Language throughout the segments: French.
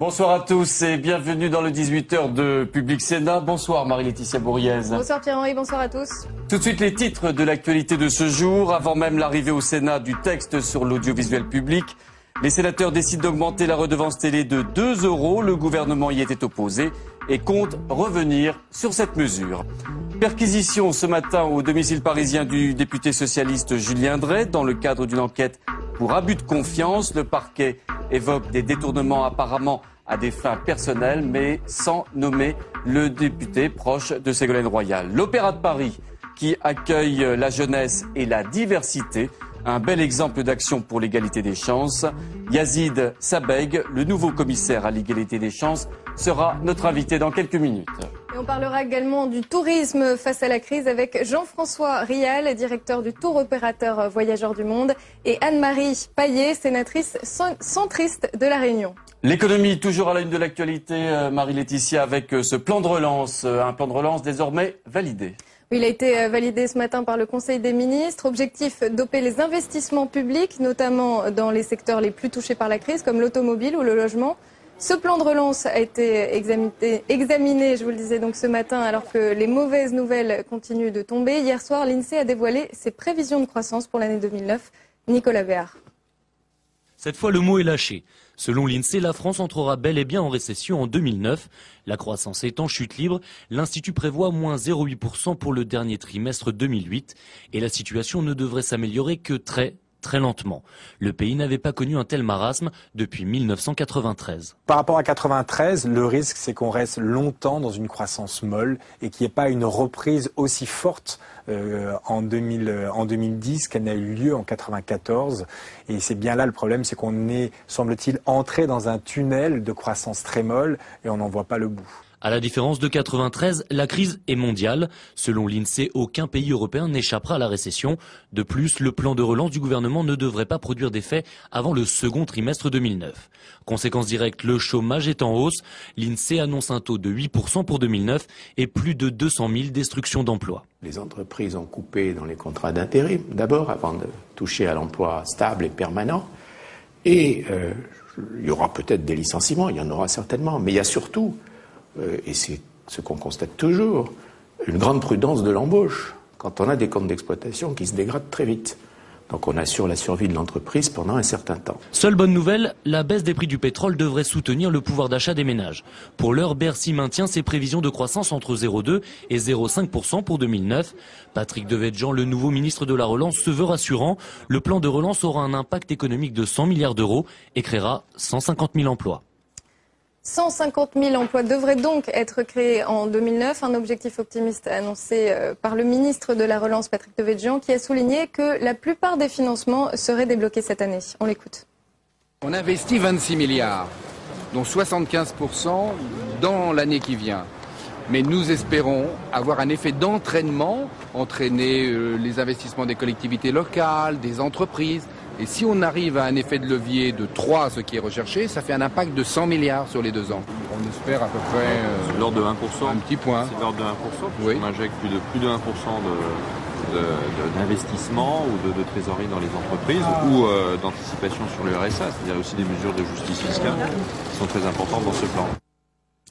Bonsoir à tous et bienvenue dans le 18h de Public Sénat. Bonsoir Marie-Laetitia Bourriez. Bonsoir Pierre-Henri, bonsoir à tous. Tout de suite les titres de l'actualité de ce jour. Avant même l'arrivée au Sénat du texte sur l'audiovisuel public, les sénateurs décident d'augmenter la redevance télé de 2 €. Le gouvernement y était opposé et compte revenir sur cette mesure. Perquisition ce matin au domicile parisien du député socialiste Julien Drey dans le cadre d'une enquête pour abus de confiance. Le parquet évoque des détournements apparemment à des fins personnelles, mais sans nommer le député proche de Ségolène Royal. L'Opéra de Paris, qui accueille la jeunesse et la diversité, un bel exemple d'action pour l'égalité des chances. Yazid Sabeg, le nouveau commissaire à l'égalité des chances, sera notre invité dans quelques minutes. Et on parlera également du tourisme face à la crise avec Jean-François Rial, directeur du tour opérateur Voyageurs du Monde, et Anne-Marie Paillet, sénatrice centriste de La Réunion. L'économie, toujours à la une de l'actualité, Marie-Laetitia, avec ce plan de relance, un plan de relance désormais validé. Oui, il a été validé ce matin par le Conseil des ministres. Objectif, doper les investissements publics, notamment dans les secteurs les plus touchés par la crise, comme l'automobile ou le logement. Ce plan de relance a été examiné, je vous le disais donc ce matin, alors que les mauvaises nouvelles continuent de tomber. Hier soir, l'INSEE a dévoilé ses prévisions de croissance pour l'année 2009. Nicolas Béard. Cette fois, le mot est lâché. Selon l'INSEE, la France entrera bel et bien en récession en 2009. La croissance est en chute libre. L'Institut prévoit moins 0,8% pour le dernier trimestre 2008. Et la situation ne devrait s'améliorer que très lentement. Le pays n'avait pas connu un tel marasme depuis 1993. Par rapport à 1993, le risque, c'est qu'on reste longtemps dans une croissance molle et qu'il n'y ait pas une reprise aussi forte en 2010 qu'elle n'a eu lieu en 1994. Et c'est bien là le problème, c'est qu'on est, semble-t-il, entré dans un tunnel de croissance très molle et on n'en voit pas le bout. À la différence de 93, la crise est mondiale. Selon l'INSEE, aucun pays européen n'échappera à la récession. De plus, le plan de relance du gouvernement ne devrait pas produire d'effet avant le second trimestre 2009. Conséquence directe, le chômage est en hausse. L'INSEE annonce un taux de 8% pour 2009 et plus de 200 000 destructions d'emplois. Les entreprises ont coupé dans les contrats d'intérim, d'abord, avant de toucher à l'emploi stable et permanent. Et il y aura peut-être des licenciements, il y en aura certainement, mais il y a surtout... et c'est ce qu'on constate toujours, une grande prudence de l'embauche quand on a des comptes d'exploitation qui se dégradent très vite. Donc on assure la survie de l'entreprise pendant un certain temps. Seule bonne nouvelle, la baisse des prix du pétrole devrait soutenir le pouvoir d'achat des ménages. Pour l'heure, Bercy maintient ses prévisions de croissance entre 0,2 et 0,5% pour 2009. Patrick Devedjian, le nouveau ministre de la Relance, se veut rassurant. Le plan de relance aura un impact économique de 100 milliards d'euros et créera 150 000 emplois. 150 000 emplois devraient donc être créés en 2009, un objectif optimiste annoncé par le ministre de la Relance, Patrick Devedjian, qui a souligné que la plupart des financements seraient débloqués cette année. On l'écoute. On investit 26 milliards, dont 75% dans l'année qui vient. Mais nous espérons avoir un effet d'entraînement, entraîner les investissements des collectivités locales, des entreprises. Et si on arrive à un effet de levier de 3, ce qui est recherché, ça fait un impact de 100 milliards sur les 2 ans. On espère à peu près... c'est l'ordre de 1%. Un petit point. C'est l'ordre de 1%, oui. On injecte plus de 1% d'investissement ou de trésorerie dans les entreprises ou d'anticipation sur le RSA, c'est-à-dire aussi des mesures de justice fiscale qui sont très importantes dans ce plan.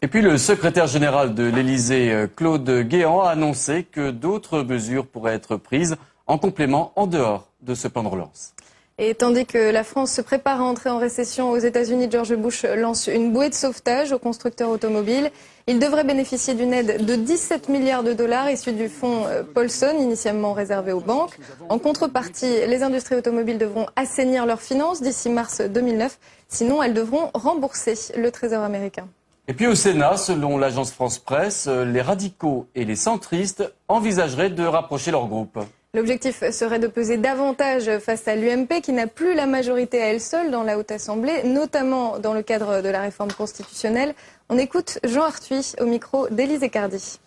Et puis le secrétaire général de l'Élysée, Claude Guéant, a annoncé que d'autres mesures pourraient être prises en complément en dehors de ce plan de relance. Et tandis que la France se prépare à entrer en récession aux États-Unis, George Bush lance une bouée de sauvetage aux constructeurs automobiles. Il devrait bénéficier d'une aide de 17 milliards de dollars issue du fonds Paulson, initialement réservé aux banques. En contrepartie, les industries automobiles devront assainir leurs finances d'ici mars 2009. Sinon, elles devront rembourser le Trésor américain. Et puis au Sénat, selon l'agence France-Presse, les radicaux et les centristes envisageraient de rapprocher leurs groupes. L'objectif serait de peser davantage face à l'UMP qui n'a plus la majorité à elle seule dans la Haute Assemblée, notamment dans le cadre de la réforme constitutionnelle. On écoute Jean Arthuis au micro d'Élise Ecardi.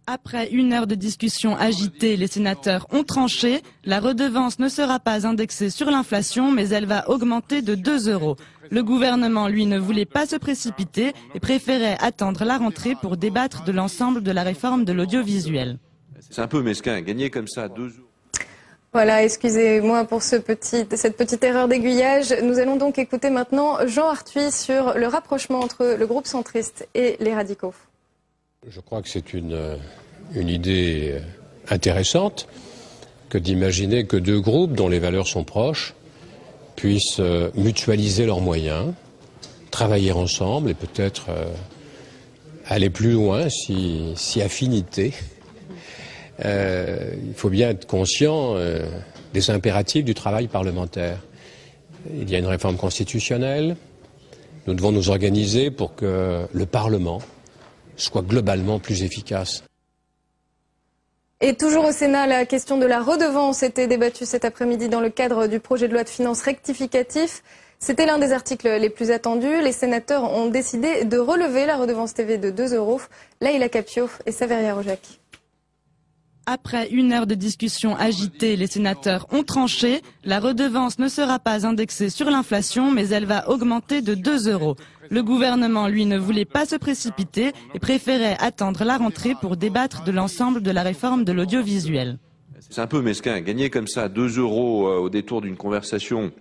Après 1 heure de discussion agitée, les sénateurs ont tranché. La redevance ne sera pas indexée sur l'inflation, mais elle va augmenter de 2 €. Le gouvernement, lui, ne voulait pas se précipiter et préférait attendre la rentrée pour débattre de l'ensemble de la réforme de l'audiovisuel. C'est un peu mesquin, gagner comme ça 2 €. Voilà, excusez-moi pour cette petite erreur d'aiguillage. Nous allons donc écouter maintenant Jean Arthuis sur le rapprochement entre le groupe centriste et les radicaux. Je crois que c'est une idée intéressante que d'imaginer que deux groupes dont les valeurs sont proches puissent mutualiser leurs moyens, travailler ensemble et peut-être aller plus loin si affinité. Il faut bien être conscient des impératifs du travail parlementaire. Il y a une réforme constitutionnelle. Nous devons nous organiser pour que le Parlement soit globalement plus efficace. Et toujours au Sénat, la question de la redevance était débattue cet après-midi dans le cadre du projet de loi de finances rectificatif. C'était l'un des articles les plus attendus. Les sénateurs ont décidé de relever la redevance TV de 2 €. Laïla Capio et Saveria Rojac. Après une heure de discussion agitée, les sénateurs ont tranché. La redevance ne sera pas indexée sur l'inflation, mais elle va augmenter de 2 €. Le gouvernement, lui, ne voulait pas se précipiter et préférait attendre la rentrée pour débattre de l'ensemble de la réforme de l'audiovisuel. C'est un peu mesquin, gagner comme ça 2 € au détour d'une conversation.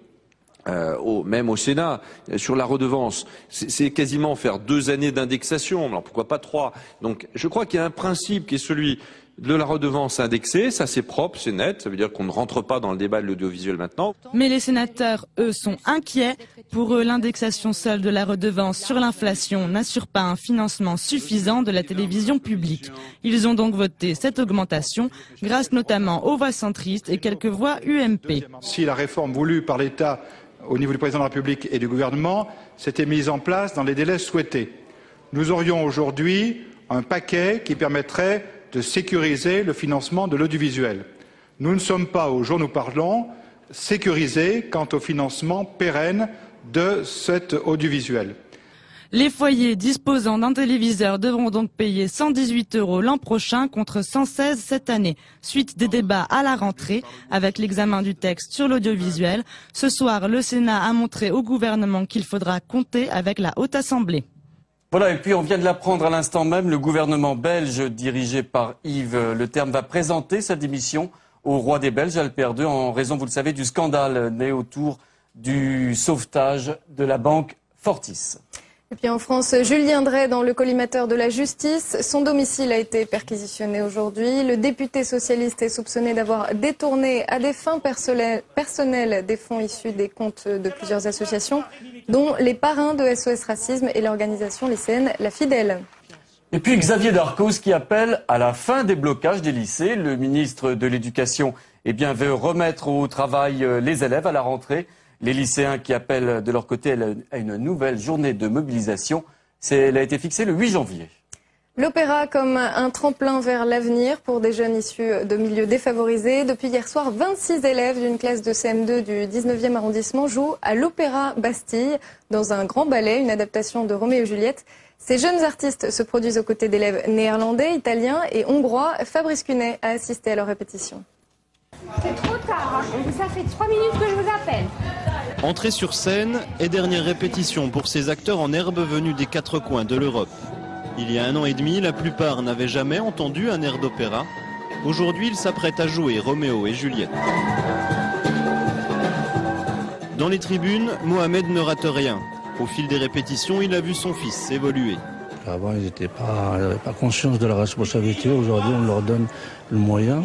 Même au Sénat, sur la redevance, c'est quasiment faire 2 années d'indexation, alors pourquoi pas 3. Donc je crois qu'il y a un principe qui est celui de la redevance indexée, ça c'est propre, c'est net, ça veut dire qu'on ne rentre pas dans le débat de l'audiovisuel maintenant. Mais les sénateurs, eux, sont inquiets. Pour eux, l'indexation seule de la redevance sur l'inflation n'assure pas un financement suffisant de la télévision publique. Ils ont donc voté cette augmentation, grâce notamment aux voix centristes et quelques voix UMP. Si la réforme voulue par l'État au niveau du président de la République et du gouvernement s'était mise en place dans les délais souhaités, nous aurions aujourd'hui un paquet qui permettrait de sécuriser le financement de l'audiovisuel. Nous ne sommes pas, au jour où nous parlons, sécurisés quant au financement pérenne de cet audiovisuel. Les foyers disposant d'un téléviseur devront donc payer 118 € l'an prochain contre 116 cette année. Suite des débats à la rentrée avec l'examen du texte sur l'audiovisuel. Ce soir, le Sénat a montré au gouvernement qu'il faudra compter avec la Haute Assemblée. Voilà, et puis on vient de l'apprendre à l'instant même, le gouvernement belge dirigé par Yves Le Terme va présenter sa démission au roi des Belges, Albert II, en raison, vous le savez, du scandale né autour du sauvetage de la banque Fortis. Et puis en France, Julien Drey dans le collimateur de la justice. Son domicile a été perquisitionné aujourd'hui. Le député socialiste est soupçonné d'avoir détourné à des fins personnelles des fonds issus des comptes de plusieurs associations, dont les parrains de SOS Racisme et l'organisation lycéenne La Fidèle. Et puis Xavier Darcos qui appelle à la fin des blocages des lycées. Le ministre de l'Éducation veut remettre au travail les élèves à la rentrée. Les lycéens qui appellent de leur côté à une nouvelle journée de mobilisation. Elle a été fixée le 8 janvier. L'opéra comme un tremplin vers l'avenir pour des jeunes issus de milieux défavorisés. Depuis hier soir, 26 élèves d'une classe de CM2 du 19e arrondissement jouent à l'Opéra Bastille dans un grand ballet, une adaptation de Roméo et Juliette. Ces jeunes artistes se produisent aux côtés d'élèves néerlandais, italiens et hongrois. Fabrice Cunet a assisté à leur répétition. C'est trop tard, ça fait 3 minutes que je vous appelle. Entrée sur scène et dernière répétition pour ces acteurs en herbe venus des 4 coins de l'Europe. Il y a 1 an et demi, la plupart n'avaient jamais entendu un air d'opéra. Aujourd'hui, ils s'apprêtent à jouer Roméo et Juliette. Dans les tribunes, Mohamed ne rate rien. Au fil des répétitions, il a vu son fils évoluer. Avant, ils n'avaient pas conscience de la responsabilité. Aujourd'hui, on leur donne le moyen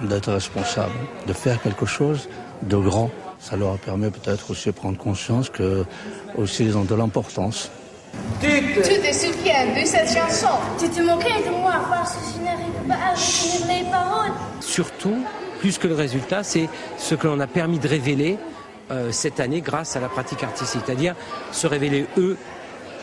d'être responsables, de faire quelque chose de grand. Ça leur permet peut-être aussi de prendre conscience que aussi ils ont de l'importance. Tu te souviens de cette chanson? Tu te moquais de moi parce que je n'arrive pas à retenir les paroles. Surtout, plus que le résultat, c'est ce que l'on a permis de révéler cette année grâce à la pratique artistique. C'est-à-dire se révéler eux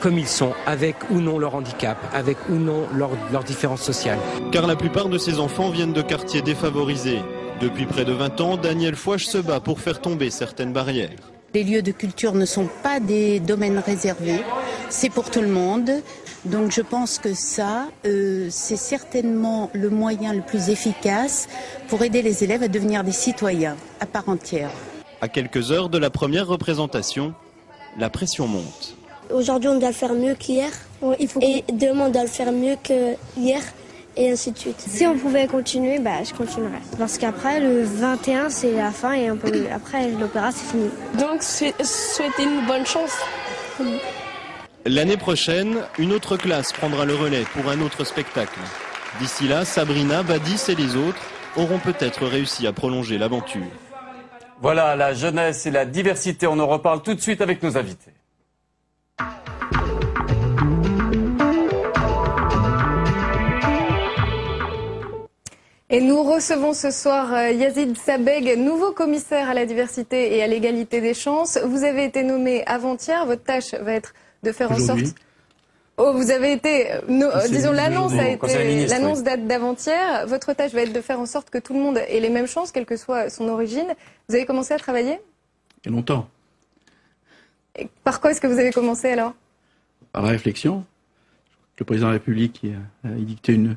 comme ils sont, avec ou non leur handicap, avec ou non leur différence sociale. Car la plupart de ces enfants viennent de quartiers défavorisés. Depuis près de 20 ans, Daniel Fouache se bat pour faire tomber certaines barrières. Les lieux de culture ne sont pas des domaines réservés, c'est pour tout le monde. Donc je pense que ça, c'est certainement le moyen le plus efficace pour aider les élèves à devenir des citoyens à part entière. À quelques heures de la première représentation, la pression monte. Aujourd'hui, on doit le faire mieux qu'hier. Et demain, on doit le faire mieux qu'hier. et ainsi de suite. Si on pouvait continuer, je continuerais. Parce qu'après, le 21, c'est la fin et après, l'opéra, c'est fini. Donc, souhaitez une bonne chance. L'année prochaine, une autre classe prendra le relais pour un autre spectacle. D'ici là, Sabrina, Badis et les autres auront peut-être réussi à prolonger l'aventure. Voilà, la jeunesse et la diversité, on en reparle tout de suite avec nos invités. Et nous recevons ce soir Yazid Sabeg, nouveau commissaire à la diversité et à l'égalité des chances. Vous avez été nommé avant-hier, votre tâche va être de faire en sorte... Oh, vous avez été, disons, l'annonce a été, l'annonce date d'avant-hier. Votre tâche va être de faire en sorte que tout le monde ait les mêmes chances, quelle que soit son origine. Vous avez commencé à travailler ? Il y a longtemps. Et par quoi est-ce que vous avez commencé alors ? Par la réflexion. Le président de la République a édicté une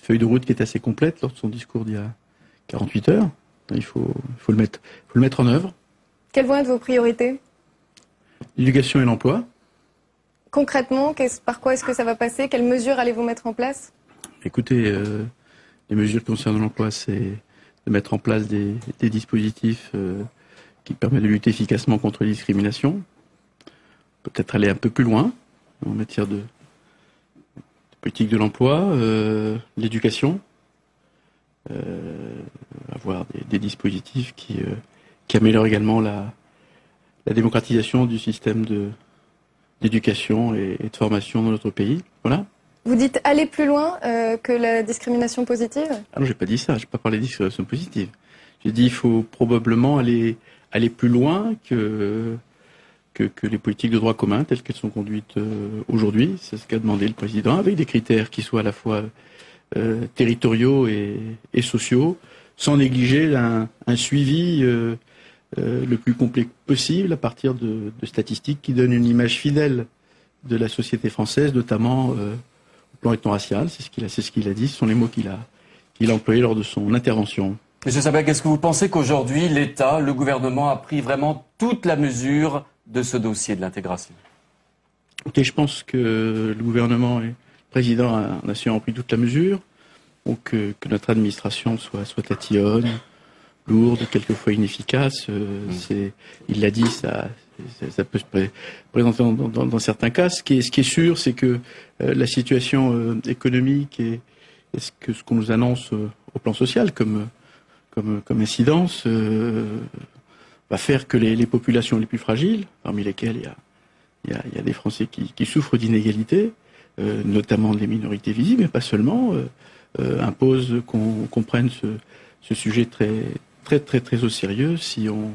feuille de route qui est assez complète lors de son discours d'il y a 48 heures. Il faut le mettre en œuvre. Quelles vont être vos priorités ? L'éducation et l'emploi. Concrètement, par quoi est-ce que ça va passer ? Quelles mesures allez-vous mettre en place ? Écoutez, les mesures concernant l'emploi, c'est de mettre en place des dispositifs qui permettent de lutter efficacement contre les discriminations. Peut-être aller un peu plus loin en matière de politique de l'emploi, l'éducation. Avoir des dispositifs qui améliorent également la démocratisation du système d'éducation et de formation dans notre pays. Voilà. Vous dites aller plus loin que la discrimination positive ? Ah non, j'ai pas dit ça, j'ai pas parlé de discrimination positive. J'ai dit il faut probablement aller plus loin que les politiques de droit commun telles qu'elles sont conduites aujourd'hui. C'est ce qu'a demandé le président, avec des critères qui soient à la fois territoriaux et sociaux, sans négliger un suivi le plus complet possible à partir de statistiques qui donnent une image fidèle de la société française, notamment au plan ethno-racial. C'est ce qu'il a dit, ce sont les mots qu'il a employés lors de son intervention. Monsieur Sabeg, est-ce que vous pensez qu'aujourd'hui, l'État, le gouvernement a pris vraiment toute la mesure de ce dossier de l'intégration ? Okay, je pense que le gouvernement et le président en a sûrement pris toute la mesure, donc que notre administration soit tatillonne, lourde, quelquefois inefficace. Il l'a dit, ça peut se présenter dans certains cas. Ce qui est sûr, c'est que la situation économique et ce qu'on nous annonce au plan social comme incidence va faire que les populations les plus fragiles, parmi lesquelles il y a des Français qui souffrent d'inégalités, notamment des minorités visibles, mais pas seulement, impose qu'on prenne ce sujet très au sérieux si on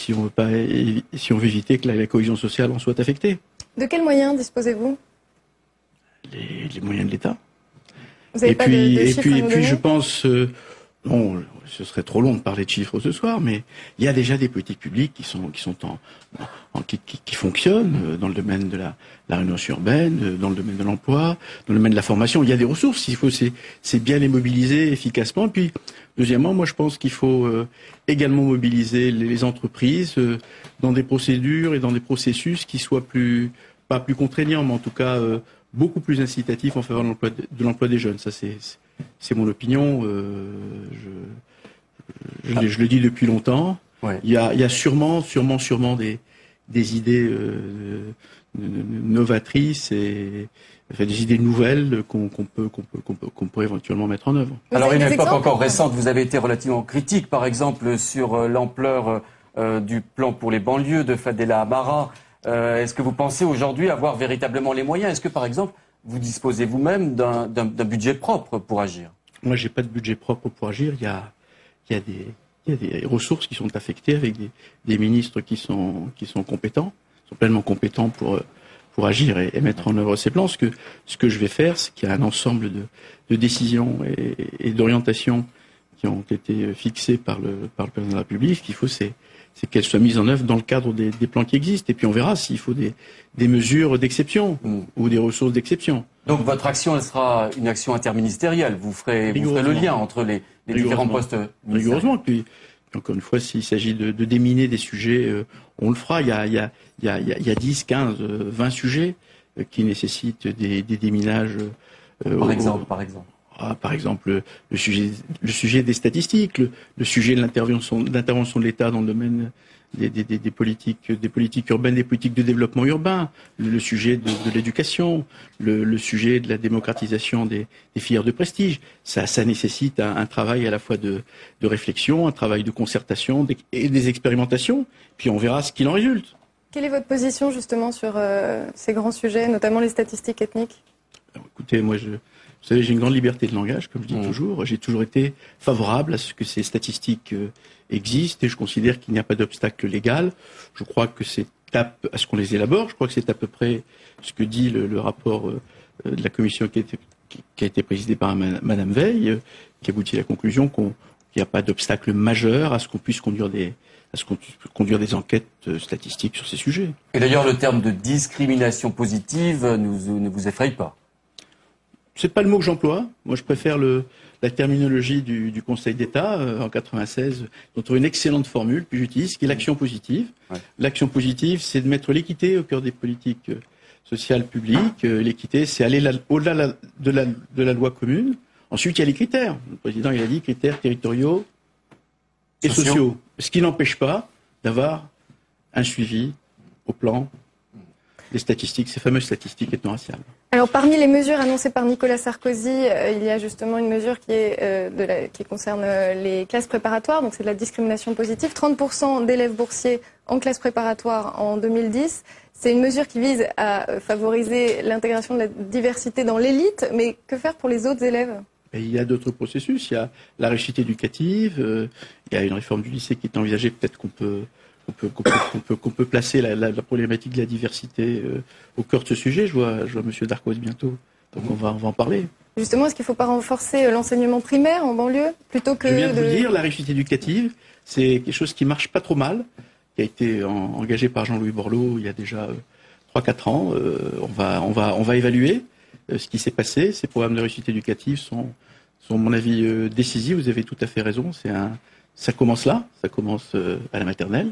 veut éviter que la cohésion sociale en soit affectée. De quels moyens disposez-vous ? Les moyens de l'État. Vous avez pas de chiffres à nous donner ? Je pense, non, ce serait trop long de parler de chiffres ce soir, mais il y a déjà des politiques publiques qui fonctionnent dans le domaine de la rénovation urbaine, dans le domaine de l'emploi, dans le domaine de la formation. Il y a des ressources, c'est bien les mobiliser efficacement. Et puis, deuxièmement, moi je pense qu'il faut également mobiliser les entreprises dans des procédures et dans des processus qui soient pas plus contraignants, mais en tout cas beaucoup plus incitatifs en faveur de l'emploi des jeunes. Ça, c'est mon opinion. Je le dis depuis longtemps. Ouais. Il y a sûrement des idées novatrices et des idées nouvelles qu'on pourrait éventuellement mettre en œuvre. Alors, une époque encore récente, vous avez été relativement critique, par exemple, sur l'ampleur du plan pour les banlieues de Fadela Amara. Est-ce que vous pensez aujourd'hui avoir véritablement les moyens ? Est-ce que, par exemple, vous disposez vous-même d'un budget propre pour agir ? Moi, j'ai pas de budget propre pour agir. Il y a des ressources qui sont affectées avec des ministres qui sont compétents, sont pleinement compétents pour agir et mettre en œuvre ces plans. Ce que je vais faire, c'est qu'il y a un ensemble de décisions et d'orientations qui ont été fixées par le président de la République. Ce qu'il faut, c'est qu'elles soient mises en œuvre dans le cadre des plans qui existent. Et puis on verra s'il faut des mesures d'exception ou des ressources d'exception. Donc votre action, elle sera une action interministérielle. Vous ferez le lien entre les différents postes ministériels. Rigoureusement. Puis encore une fois, s'il s'agit de déminer des sujets, on le fera. Il y a 10, 15, 20 sujets qui nécessitent des déminages. Par exemple. par exemple le sujet des statistiques, le sujet de l'intervention de l'État dans le domaine des politiques urbaines, des politiques de développement urbain, le sujet de l'éducation, le sujet de la démocratisation des filières de prestige. Ça nécessite un travail à la fois de réflexion, un travail de concertation et des expérimentations. Puis on verra ce qu'il en résulte. Quelle est votre position justement sur ces grands sujets, notamment les statistiques ethniques? Alors, écoutez, moi, vous savez, j'ai une grande liberté de langage, comme je dis toujours. J'ai toujours été favorable à ce que ces statistiques existent et je considère qu'il n'y a pas d'obstacle légal. Je crois que c'est à ce qu'on les élabore. Je crois que c'est à peu près ce que dit le rapport de la commission qui a été présidée par Madame Veil, qui aboutit à la conclusion qu'il n'y a pas d'obstacle majeur à ce qu'on puisse conduire des enquêtes statistiques sur ces sujets. Et d'ailleurs, le terme de discrimination positive ne vous effraie pas? C'est pas le mot que j'emploie. Moi, je préfère la terminologie du Conseil d'État en 96, dont on a une excellente formule que j'utilise, qui est l'action positive. Ouais. L'action positive, c'est de mettre l'équité au cœur des politiques sociales publiques. L'équité, c'est aller au-delà de la loi commune. Ensuite, il y a les critères. Le président, il a dit critères territoriaux et sociaux. Ce qui n'empêche pas d'avoir un suivi au plan des statistiques, ces fameuses statistiques ethno-raciales. Alors, parmi les mesures annoncées par Nicolas Sarkozy, il y a justement une mesure qui concerne les classes préparatoires, donc c'est de la discrimination positive. 30% d'élèves boursiers en classe préparatoire en 2010. C'est une mesure qui vise à favoriser l'intégration de la diversité dans l'élite, mais que faire pour les autres élèves? Et il y a d'autres processus. Il y a la réussite éducative, il y a une réforme du lycée qui est envisagée. Peut-être qu'on peut placer la problématique de la diversité au cœur de ce sujet. Je vois M. Darcos bientôt, donc on va en parler. Justement, est-ce qu'il ne faut pas renforcer l'enseignement primaire en banlieue plutôt que... Je viens de vous le dire, la réussite éducative, c'est quelque chose qui marche pas trop mal, qui a été engagé par Jean-Louis Borloo il y a déjà 3-4 ans. On va évaluer ce qui s'est passé. Ces programmes de réussite éducative sont à mon avis décisifs. Vous avez tout à fait raison. Ça commence là, ça commence à la maternelle,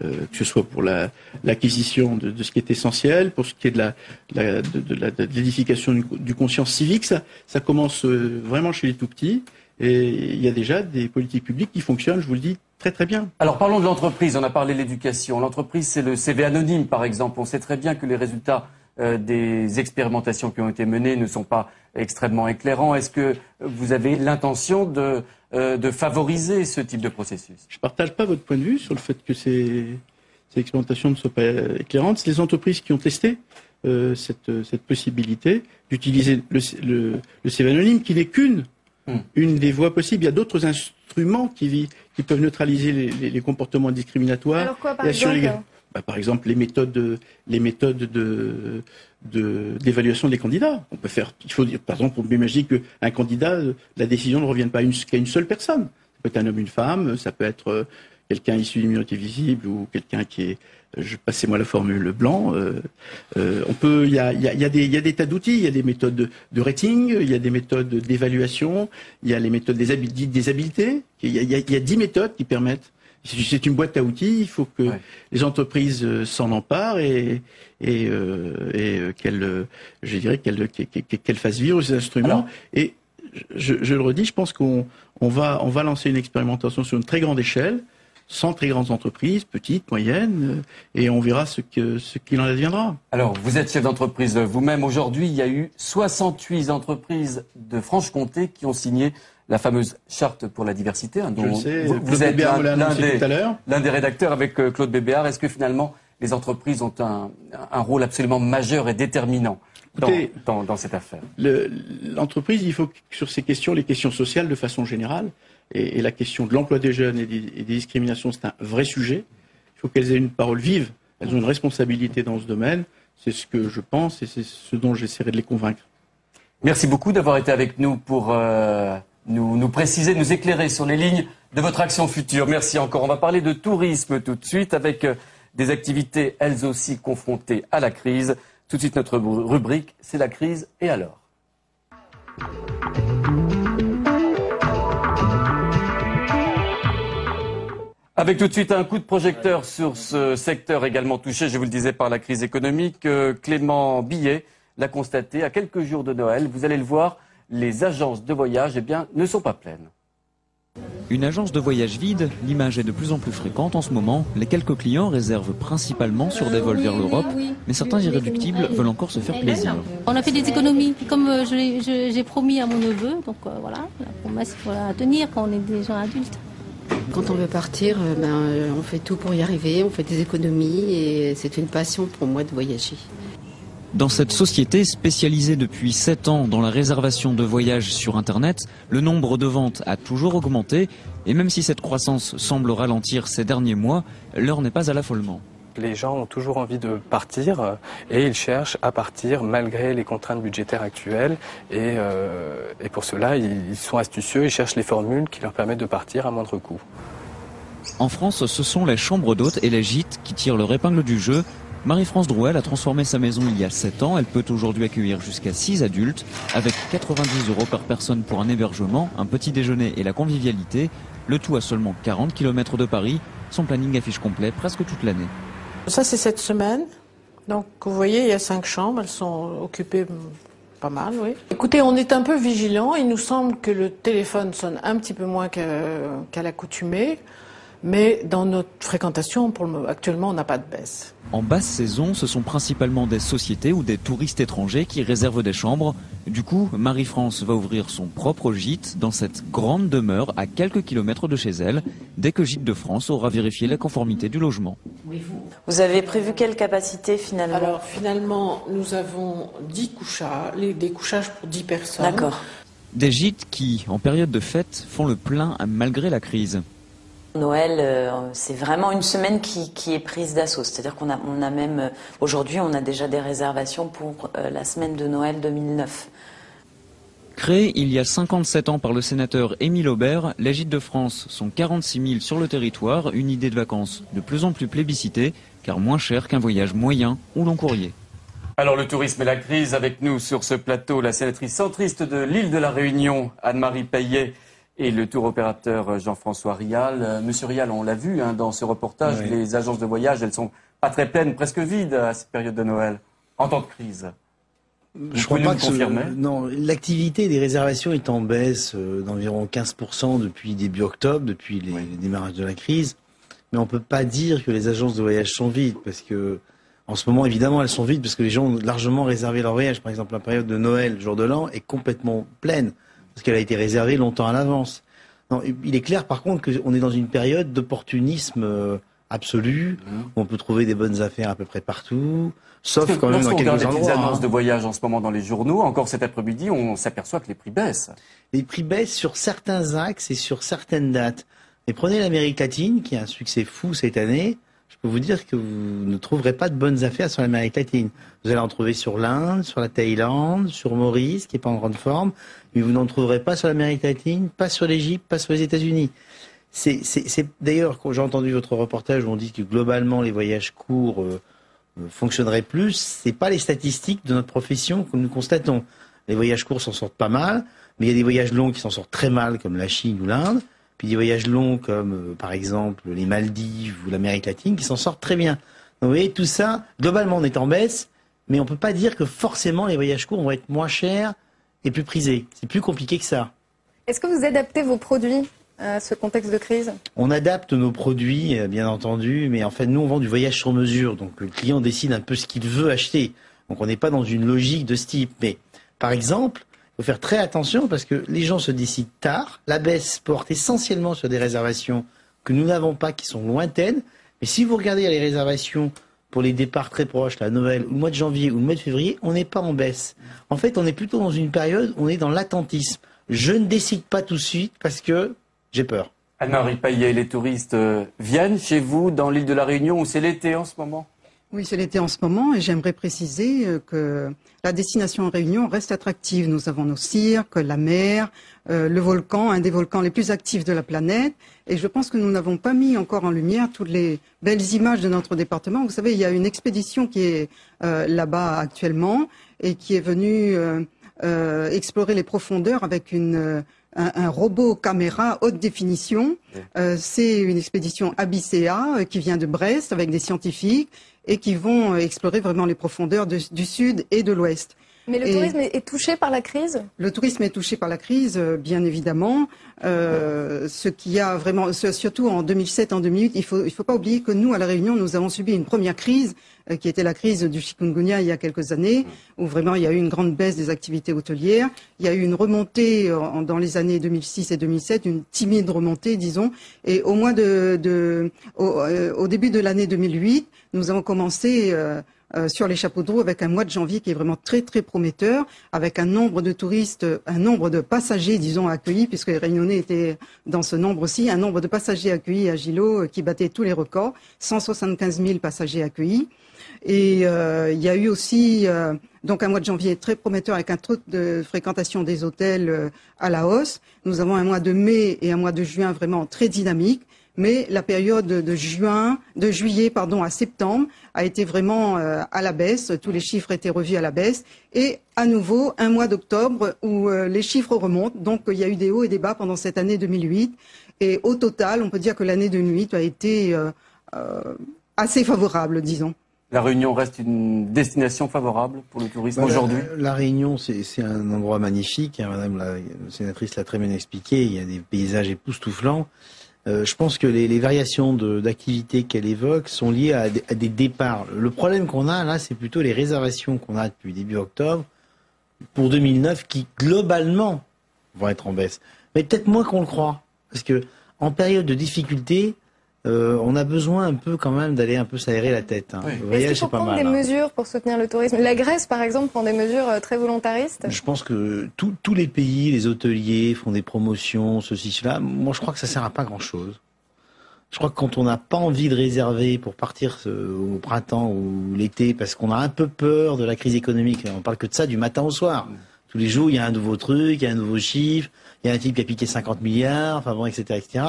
que ce soit pour l'acquisition de ce qui est essentiel, pour ce qui est de l'édification du conscience civique. Ça commence vraiment chez les tout-petits. Et il y a déjà des politiques publiques qui fonctionnent, je vous le dis, très très bien. Alors parlons de l'entreprise, on a parlé de l'éducation. L'entreprise, c'est le CV anonyme, par exemple. On sait très bien que les résultats des expérimentations qui ont été menées ne sont pas extrêmement éclairants. Est-ce que vous avez l'intention de favoriser ce type de processus? Je ne partage pas votre point de vue sur le fait que ces expérimentations ne soient pas éclairantes. C'est les entreprises qui ont testé cette possibilité d'utiliser le CV anonyme, qui n'est qu'une des voies possibles. Il y a d'autres instruments qui peuvent neutraliser les comportements discriminatoires. Alors quoi, par exemple par exemple, les méthodes d'évaluation des candidats. On peut faire, il faut dire, par exemple, on peut imaginer qu'un candidat, la décision ne revienne pas qu'à une seule personne. Ça peut être un homme, une femme, ça peut être quelqu'un issu d'une minorité visible ou quelqu'un qui est, passez-moi la formule, blanc. Il y a des tas d'outils, il y a des méthodes de rating, il y a des méthodes d'évaluation, il y a les méthodes des habiletés. Il y a 10 méthodes qui permettent. C'est une boîte à outils, il faut que les entreprises s'en emparent et qu'elles fassent vivre ces instruments. Alors, et je le redis, je pense qu'on va lancer une expérimentation sur une très grande échelle, sans très grandes entreprises, petites, moyennes, et on verra ce qu'il en adviendra. Alors, vous êtes chef d'entreprise vous-même. Aujourd'hui, il y a eu 68 entreprises de Franche-Comté qui ont signé la fameuse charte pour la diversité, dont vous êtes l'un des rédacteurs avec Claude Bébéard. Est-ce que finalement, les entreprises ont un rôle absolument majeur et déterminant dans cette affaire? L'entreprise, il faut que sur ces questions, les questions sociales de façon générale, et la question de l'emploi des jeunes et des discriminations, c'est un vrai sujet. Il faut qu'elles aient une parole vive, elles ont une responsabilité dans ce domaine. C'est ce que je pense et c'est ce dont j'essaierai de les convaincre. Merci beaucoup d'avoir été avec nous pour nous préciser, nous éclairer sur les lignes de votre action future. Merci encore. On va parler de tourisme tout de suite avec des activités elles aussi confrontées à la crise. Tout de suite notre rubrique, c'est la crise et alors. Avec tout de suite un coup de projecteur sur ce secteur également touché, je vous le disais, par la crise économique. Clément Billet l'a constaté à quelques jours de Noël. Vous allez le voir, les agences de voyage ne sont pas pleines. Une agence de voyage vide, l'image est de plus en plus fréquente en ce moment. Les quelques clients réservent principalement sur des vols vers l'Europe, mais certains irréductibles veulent encore se faire plaisir. On a fait des économies, comme j'ai promis à mon neveu, donc voilà, la promesse, il faut la tenir quand on est des gens adultes. Quand on veut partir, on fait tout pour y arriver, on fait des économies et c'est une passion pour moi de voyager. Dans cette société spécialisée depuis 7 ans dans la réservation de voyages sur Internet, le nombre de ventes a toujours augmenté et même si cette croissance semble ralentir ces derniers mois, l'heure n'est pas à l'affolement. Les gens ont toujours envie de partir et ils cherchent à partir malgré les contraintes budgétaires actuelles et pour cela ils sont astucieux, ils cherchent les formules qui leur permettent de partir à moindre coût. En France, ce sont les chambres d'hôtes et les gîtes qui tirent leur épingle du jeu. Marie-France Drouel a transformé sa maison il y a 7 ans. Elle peut aujourd'hui accueillir jusqu'à 6 adultes avec 90 € par personne pour un hébergement, un petit déjeuner et la convivialité. Le tout à seulement 40 km de Paris. Son planning affiche complet presque toute l'année. Ça, c'est cette semaine. Donc, vous voyez, il y a 5 chambres. Elles sont occupées pas mal, oui. Écoutez, on est un peu vigilants. Il nous semble que le téléphone sonne un petit peu moins qu'à l'accoutumée. Mais dans notre fréquentation, actuellement, on n'a pas de baisse. En basse saison, ce sont principalement des sociétés ou des touristes étrangers qui réservent des chambres. Du coup, Marie-France va ouvrir son propre gîte dans cette grande demeure à quelques kilomètres de chez elle, dès que Gîtes de France aura vérifié la conformité du logement. Vous avez prévu quelle capacité finalement? Alors finalement, nous avons 10 couchages, des couchages pour 10 personnes. D'accord. Des gîtes qui, en période de fête, font le plein malgré la crise. Noël, c'est vraiment une semaine qui est prise d'assaut. C'est-à-dire qu'on a même, aujourd'hui, on a déjà des réservations pour la semaine de Noël 2009. Créé il y a 57 ans par le sénateur Émile Aubert, les Gîtes de France sont 46 000 sur le territoire, une idée de vacances de plus en plus plébiscitée, car moins cher qu'un voyage moyen ou long courrier. Alors le tourisme et la crise, avec nous sur ce plateau, la sénatrice centriste de l'île de la Réunion, Anne-Marie Payet, et le tour opérateur Jean-François Rial. Monsieur Rial, on l'a vu dans ce reportage, oui. Les agences de voyage, elles sont pas très pleines, presque vides à cette période de Noël, en temps de crise. Je crois pas que non, l'activité des réservations est en baisse d'environ 15% depuis début octobre, depuis les démarrages de la crise. Mais on peut pas dire que les agences de voyage sont vides, parce que en ce moment, évidemment, elles sont vides parce que les gens ont largement réservé leur voyage. Par exemple, la période de Noël, jour de l'an, est complètement pleine. Parce qu'elle a été réservée longtemps à l'avance. Il est clair, par contre, qu'on est dans une période d'opportunisme absolu, où on peut trouver des bonnes affaires à peu près partout, sauf quand même dans quelques endroits. Les annonces de voyage en ce moment dans les journaux, encore cet après-midi, on s'aperçoit que les prix baissent. Les prix baissent sur certains axes et sur certaines dates. Mais prenez l'Amérique latine, qui a un succès fou cette année. Je peux vous dire que vous ne trouverez pas de bonnes affaires sur l'Amérique latine. Vous allez en trouver sur l'Inde, sur la Thaïlande, sur Maurice, qui n'est pas en grande forme, mais vous n'en trouverez pas sur l'Amérique latine, pas sur l'Égypte, pas sur les États-Unis. D'ailleurs, quand j'ai entendu votre reportage où on dit que globalement les voyages courts fonctionneraient plus, c'est pas les statistiques de notre profession que nous constatons. Les voyages courts s'en sortent pas mal, mais il y a des voyages longs qui s'en sortent très mal, comme la Chine ou l'Inde. Puis des voyages longs comme par exemple les Maldives ou l'Amérique latine qui s'en sortent très bien. Donc vous voyez, tout ça, globalement on est en baisse, mais on ne peut pas dire que forcément les voyages courts vont être moins chers et plus prisés. C'est plus compliqué que ça. Est-ce que vous adaptez vos produits à ce contexte de crise? On adapte nos produits, bien entendu, mais en fait nous on vend du voyage sur mesure, donc le client décide un peu ce qu'il veut acheter. Donc on n'est pas dans une logique de ce type. Mais par exemple, il faut faire très attention parce que les gens se décident tard. La baisse porte essentiellement sur des réservations que nous n'avons pas, qui sont lointaines. Mais si vous regardez les réservations pour les départs très proches, la Noël, ou le mois de janvier, ou le mois de février, on n'est pas en baisse. En fait, on est plutôt dans une période où on est dans l'attentisme. Je ne décide pas tout de suite parce que j'ai peur. Anne-Marie Payet, les touristes viennent chez vous dans l'île de la Réunion où c'est l'été en ce moment? Oui, c'est l'été en ce moment et j'aimerais préciser que la destination Réunion reste attractive. Nous avons nos cirques, la mer, le volcan, un des volcans les plus actifs de la planète. Et je pense que nous n'avons pas mis encore en lumière toutes les belles images de notre département. Vous savez, il y a une expédition qui est là-bas actuellement et qui est venue explorer les profondeurs avec un robot caméra haute définition. C'est une expédition Abyssea qui vient de Brest avec des scientifiques et qui vont explorer vraiment les profondeurs du sud et de l'ouest. Mais le tourisme est touché par la crise ? Le tourisme est touché par la crise, bien évidemment. Ce qu'il y a vraiment, surtout en 2007, en 2008, il faut pas oublier que nous, à La Réunion, nous avons subi une première crise, qui était la crise du chikungunya il y a quelques années, où vraiment il y a eu une grande baisse des activités hôtelières. Il y a eu une remontée dans les années 2006 et 2007, une timide remontée, disons. Et au début de l'année 2008, nous avons commencé sur les chapeaux de roue avec un mois de janvier qui est vraiment très très prometteur, avec un nombre de touristes, un nombre de passagers, disons, accueillis, puisque les Réunionnais étaient dans ce nombre aussi, un nombre de passagers accueillis à Gilo qui battait tous les records, 175 000 passagers accueillis. Et il y a eu aussi donc un mois de janvier très prometteur avec un taux de fréquentation des hôtels à la hausse. Nous avons un mois de mai et un mois de juin vraiment très dynamiques. Mais la période de juillet à septembre a été vraiment à la baisse. Tous les chiffres étaient revus à la baisse. Et à nouveau, un mois d'octobre où les chiffres remontent. Donc, il y a eu des hauts et des bas pendant cette année 2008. Et au total, on peut dire que l'année 2008 a été assez favorable, disons. La Réunion reste une destination favorable pour le tourisme aujourd'hui ? La Réunion, c'est un endroit magnifique. Madame la sénatrice l'a très bien expliqué. Il y a des paysages époustouflants. Je pense que les variations d'activité qu'elle évoque sont liées à des départs. Le problème qu'on a là, c'est plutôt les réservations qu'on a depuis début octobre pour 2009 qui, globalement, vont être en baisse. Mais peut-être moins qu'on le croit. Parce que en période de difficulté, on a besoin un peu quand même d'aller un peu s'aérer la tête. Oui. Le voyage, c'est pas mal. Est-ce qu'il faut prendre des mesures pour soutenir le tourisme ? La Grèce, par exemple, prend des mesures très volontaristes ? Je pense que tous les pays, les hôteliers font des promotions, ceci, cela. Moi, je crois que ça sert à pas grand-chose. Je crois que quand on n'a pas envie de réserver pour partir au printemps ou l'été, parce qu'on a un peu peur de la crise économique, on parle que de ça du matin au soir. Tous les jours, il y a un nouveau truc, il y a un nouveau chiffre, il y a un type qui a piqué 50 milliards, enfin bon, etc., etc.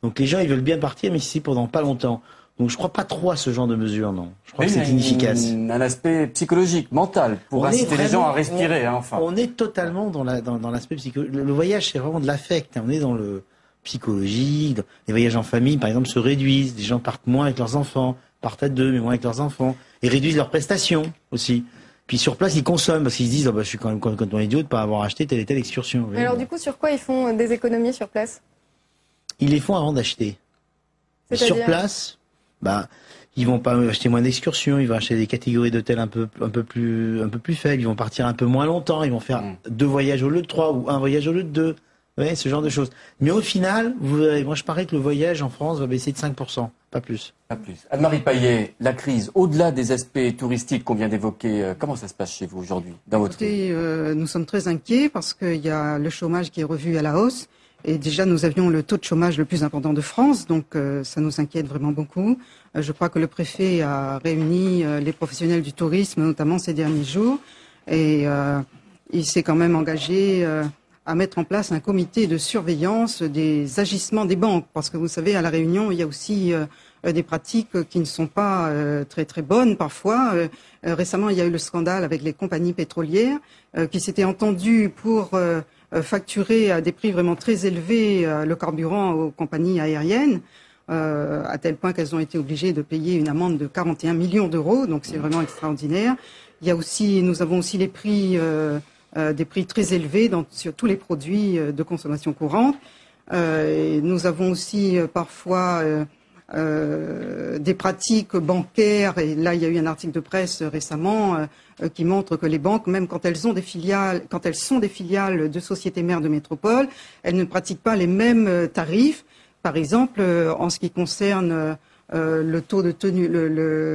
Donc les gens, ils veulent bien partir, mais c'est pendant pas longtemps. Donc je crois pas trop à ce genre de mesures, non. Je crois que c'est inefficace. Un aspect psychologique, mental, pour inciter les gens à respirer. Enfin. On est totalement dans l'aspect psychologique. Le voyage, c'est vraiment de l'affect. On est dans le psychologique. Les voyages en famille, par exemple, se réduisent. Les gens partent moins avec leurs enfants, partent à deux, mais moins avec leurs enfants, et réduisent leurs prestations aussi. Puis sur place, ils consomment parce qu'ils se disent je suis quand même complètement idiot de ne pas avoir acheté telle et telle excursion. Alors du coup, sur quoi ils font des économies sur place ? Ils les font avant d'acheter. Sur place, ils vont pas acheter moins d'excursions, ils vont acheter des catégories d'hôtels un peu plus faibles, ils vont partir un peu moins longtemps, ils vont faire 2 voyages au lieu de 3 ou 1 voyage au lieu de 2. Ouais, ce genre de choses. Mais au final, moi je parie que le voyage en France va baisser de 5%, pas plus. Pas plus. Anne-Marie Paillet, la crise, au-delà des aspects touristiques qu'on vient d'évoquer, comment ça se passe chez vous aujourd'hui, dans votre vie ? Nous sommes très inquiets parce qu'il y a le chômage qui est revu à la hausse. Et déjà, nous avions le taux de chômage le plus important de France, donc ça nous inquiète vraiment beaucoup. Je crois que le préfet a réuni les professionnels du tourisme, notamment ces derniers jours, et il s'est quand même engagé à mettre en place un comité de surveillance des agissements des banques, parce que vous savez, à La Réunion, il y a aussi des pratiques qui ne sont pas très très bonnes parfois. Récemment, il y a eu le scandale avec les compagnies pétrolières qui s'étaient entendues pour facturer à des prix vraiment très élevés le carburant aux compagnies aériennes, à tel point qu'elles ont été obligées de payer une amende de 41 millions d'euros, donc c'est vraiment extraordinaire. Il y a aussi, nous avons aussi les prix, des prix très élevés sur tous les produits de consommation courante. Et nous avons aussi parfois des pratiques bancaires, et là il y a eu un article de presse récemment qui montre que les banques, même quand elles sont des filiales de sociétés mères de métropole, elles ne pratiquent pas les mêmes tarifs. Par exemple, en ce qui concerne le taux de tenue,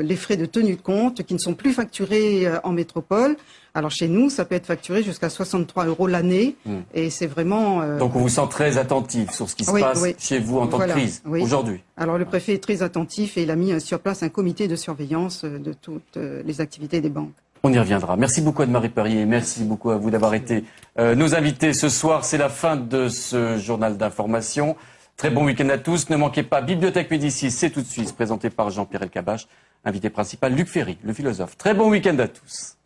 les frais de tenue de compte qui ne sont plus facturés en métropole. Alors chez nous, ça peut être facturé jusqu'à 63 € l'année, et c'est vraiment. Donc on vous sent très attentif sur ce qui se passe chez vous en temps de crise aujourd'hui. Alors le préfet est très attentif et il a mis sur place un comité de surveillance de toutes les activités des banques. On y reviendra. Merci beaucoup Anne-Marie Paillet, merci beaucoup à vous d'avoir été nos invités ce soir. C'est la fin de ce journal d'information. Très bon week-end à tous. Ne manquez pas Bibliothèque Médicis, c'est tout de suite présenté par Jean-Pierre Elkabbach. Invité principal Luc Ferry, le philosophe. Très bon week-end à tous.